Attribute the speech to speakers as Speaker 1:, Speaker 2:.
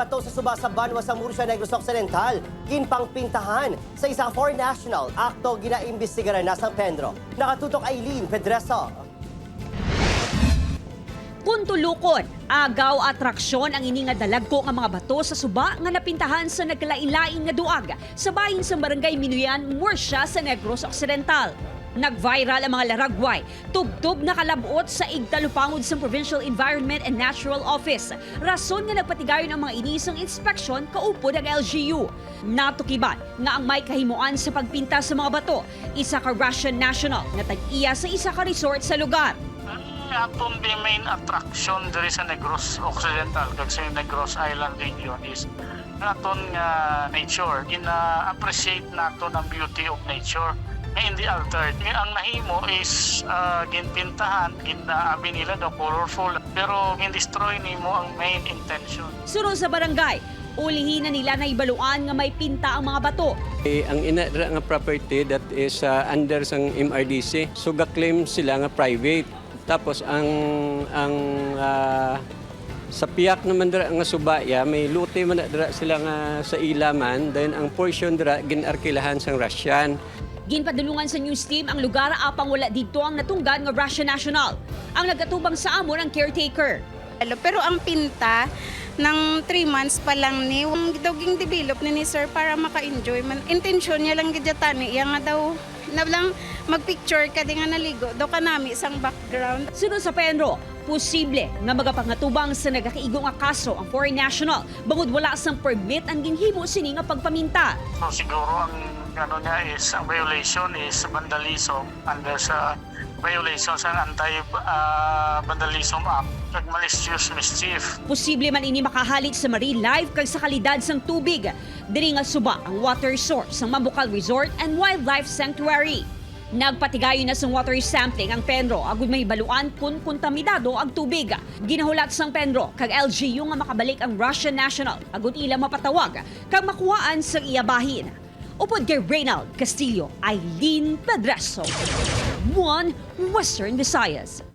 Speaker 1: bato sa suba sa Banwa sa Murcia, Negros Occidental. Ginpang pintahan sa isang foreign national. Akto ginaimbestigaran na San Pedro. Nakatutok Aileen Pedreso.
Speaker 2: Kuntulukon, agaw atraksyon ang ini nga dalagko nga mga bato sa suba nga napintahan sa naglain-lain nga duag sa bahin sa Barangay Minuyan, Murcia sa Negros Occidental. Nag-viral ang mga laragway, tubtob na kalabot sa igtalupangod sa Provincial Environment and Natural Office. Rason nga nagpatigayon ang mga inisang inspeksyon kaupod ang LGU. Natukiban nga ang may kahimuan sa pagpinta sa mga bato, isa ka Russian national nga tag-iya sa isa ka resort sa lugar.
Speaker 3: Atong the main attraction diri sa Negros Occidental kag sa Negros Island region is naton nga nature. Ina-appreciate naton ang beauty of nature. Hindi altered. Ang nahimo is ginpintahan, ginaabi nila daw colorful, pero gin-destroy nimo ang main intention.
Speaker 2: Sunod sa barangay, ulihin na nila na ibaluan nga may pinta ang mga bato.
Speaker 4: Ang inadra nga property that is under sang MRDC, so ga-claim sila nga private. Tapos sa piyak naman dira nga subaya, may lote man dira sila nga sa ilaman, then ang portion dira ginarkilahan sang Russian.
Speaker 2: Ginpadulungan sa news team ang lugar apang wala dito ang natunggan nga Russian national. Ang nagatubang sa amon ang caretaker.
Speaker 5: Pero ang pinta ng 3 months pa lang ni daw ging develop ni sir para maka-enjoy man. Intensyon niya lang gidyatan niya nga daw na lang magpicture ka di nga naligo daw kanami isang background.
Speaker 2: Sunod sa Penro, posible nga magapangatubang sa nagakaigo nga kaso ang foreign national bangod wala sang permit ang ginhimo sini nga pagpaminta.
Speaker 3: So siguro ang niya is ang violation is vandalism under sa violation sa Anti-Vandalism Act kag malicious mischief.
Speaker 2: Posible man ini makahalit sa marine life kag sa kalidad sang tubig. Diri nga suba ang water source sang Mambukal Resort and Wildlife Sanctuary. Nagpatigayon na sang water sampling ang Penro agud may baluan kung kontaminado ang tubig. Ginahulat sang Penro kag LGU nga makabalik ang Russian national agud ila mapatawag kag makuhaan sang iyabahin. Upod kay Reynald Castillo, Aileen Pedreso, One Western Visayas.